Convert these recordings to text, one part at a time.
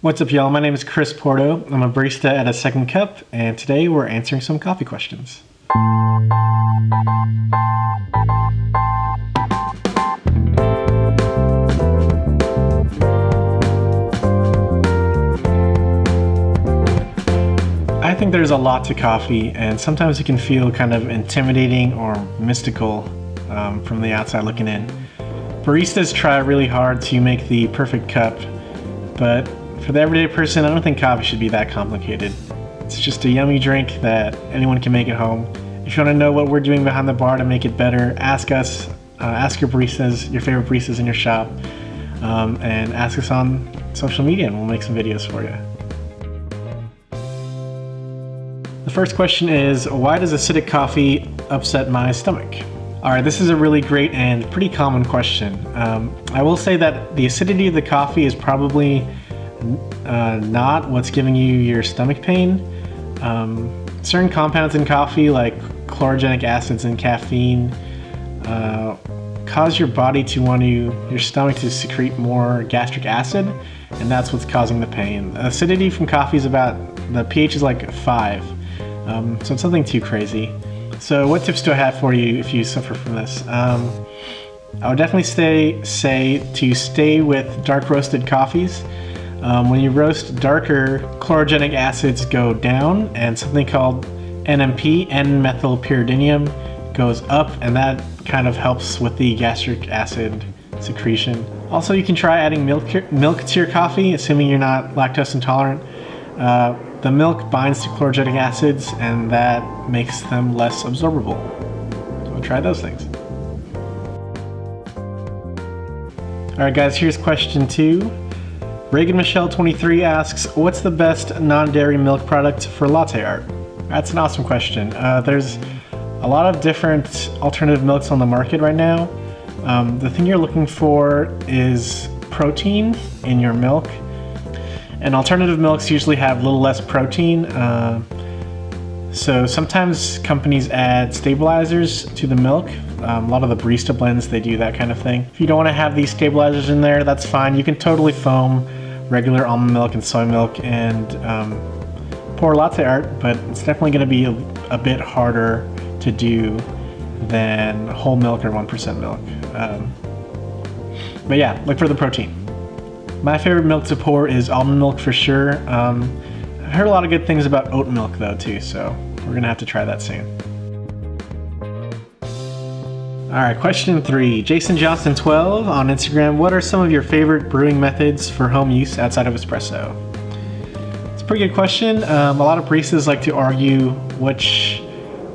What's up, y'all? My name is Chris Porto. I'm a barista at A Second Cup, and today we're answering some coffee questions. I think there's a lot to coffee, and sometimes it can feel kind of intimidating or mystical from the outside looking in. Baristas try really hard to make the perfect cup, but for the everyday person, I don't think coffee should be that complicated. It's just a yummy drink that anyone can make at home. If you want to know what we're doing behind the bar to make it better, ask us, ask your baristas, your favorite baristas in your shop, and ask us on social media and we'll make some videos for you. The first question is, why does acidic coffee upset my stomach? Alright, this is a really great and pretty common question. I will say that the acidity of the coffee is probably not what's giving you your stomach pain. Certain compounds in coffee, like chlorogenic acids and caffeine, cause your body to your stomach to secrete more gastric acid, and that's what's causing the pain. The acidity from coffee is the pH is like 5, so it's nothing too crazy. So what tips do I have for you if you suffer from this? I would definitely say to stay with dark roasted coffees. When you roast darker, chlorogenic acids go down, and something called NMP, N-methylpyridinium, goes up, and that kind of helps with the gastric acid secretion. Also, you can try adding milk to your coffee, assuming you're not lactose intolerant. The milk binds to chlorogenic acids, and that makes them less absorbable. So try those things. Alright guys, here's question 2. Reagan Michelle 23 asks, what's the best non-dairy milk product for latte art? That's an awesome question. There's a lot of different alternative milks on the market right now. The thing you're looking for is protein in your milk. And alternative milks usually have a little less protein. So sometimes companies add stabilizers to the milk. A lot of the barista blends, they do that kind of thing. If you don't want to have these stabilizers in there, that's fine. You can totally foam regular almond milk and soy milk and pour latte art, but it's definitely going to be a bit harder to do than whole milk or 1% milk. But yeah, look for the protein. My favorite milk to pour is almond milk for sure. I heard a lot of good things about oat milk though too, so we're going to have to try that soon. Alright, question 3. Jason Johnson 12 on Instagram. What are some of your favorite brewing methods for home use outside of espresso? It's a pretty good question. A lot of baristas like to argue which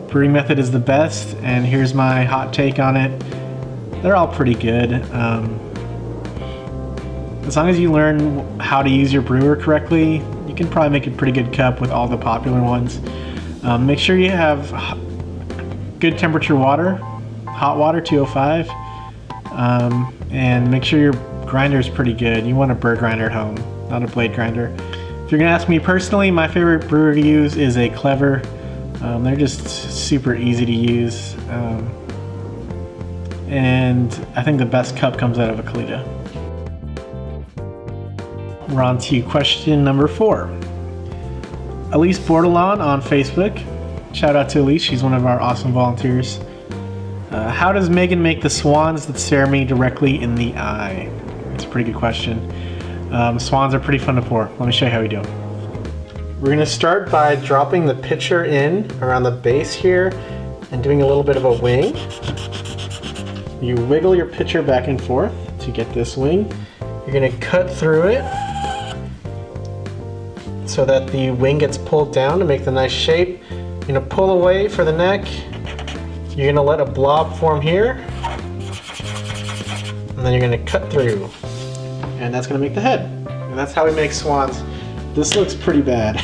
brewing method is the best, and here's my hot take on it. They're all pretty good. As long as you learn how to use your brewer correctly, you can probably make a pretty good cup with all the popular ones. Make sure you have good temperature water. Hot water, 205, and make sure your grinder is pretty good. You want a burr grinder at home, not a blade grinder. If you're gonna ask me personally, my favorite brewer to use is a Clever. They're just super easy to use, and I think the best cup comes out of a Kalita. We're on to question number 4. Elise Bordelon on Facebook. Shout out to Elise, she's one of our awesome volunteers. How does Megan make the swans that stare me directly in the eye? That's a pretty good question. Swans are pretty fun to pour. Let me show you how we do them. We're going to start by dropping the pitcher in around the base here and doing a little bit of a wing. You wiggle your pitcher back and forth to get this wing. You're going to cut through it so that the wing gets pulled down to make the nice shape. You're going to pull away for the neck. You're going to let a blob form here, and then you're going to cut through, and that's going to make the head. And that's how we make swans. This looks pretty bad,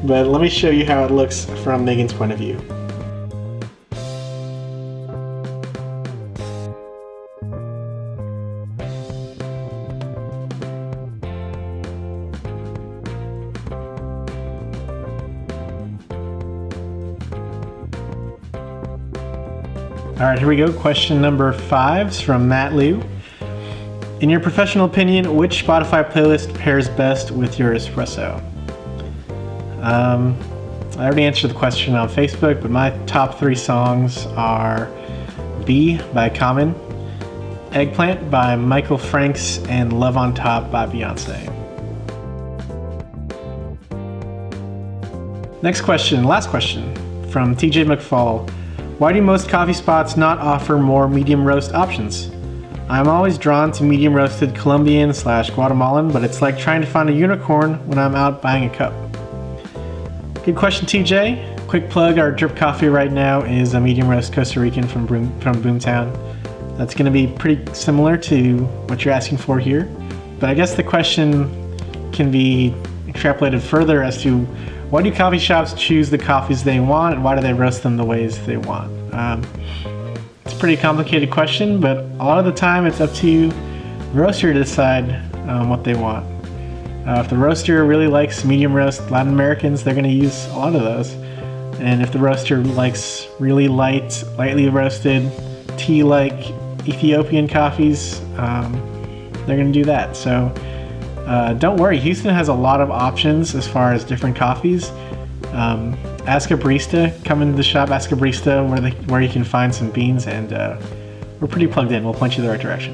but let me show you how it looks from Megan's point of view. All right, here we go. Question number 5 is from Matt Liu. In your professional opinion, which Spotify playlist pairs best with your espresso? I already answered the question on Facebook, but my top 3 songs are Bee by Common, Eggplant by Michael Franks, and Love on Top by Beyonce. Next question, last question, from TJ McFall. Why do most coffee spots not offer more medium roast options? I'm always drawn to medium roasted Colombian/Guatemalan, but it's like trying to find a unicorn when I'm out buying a cup. Good question, TJ. Quick plug, our drip coffee right now is a medium roast Costa Rican from Boomtown. That's going to be pretty similar to what you're asking for here. But I guess the question can be extrapolated further as to why do coffee shops choose the coffees they want and why do they roast them the ways they want? It's a pretty complicated question, but a lot of the time it's up to the roaster to decide what they want. If the roaster really likes medium roast Latin Americans, they're going to use a lot of those. And if the roaster likes really lightly roasted, tea-like Ethiopian coffees, they're going to do that. So don't worry, Houston has a lot of options as far as different coffees. Ask a barista, come into the shop, ask a barista where you can find some beans, and we're pretty plugged in. We'll point you the right direction.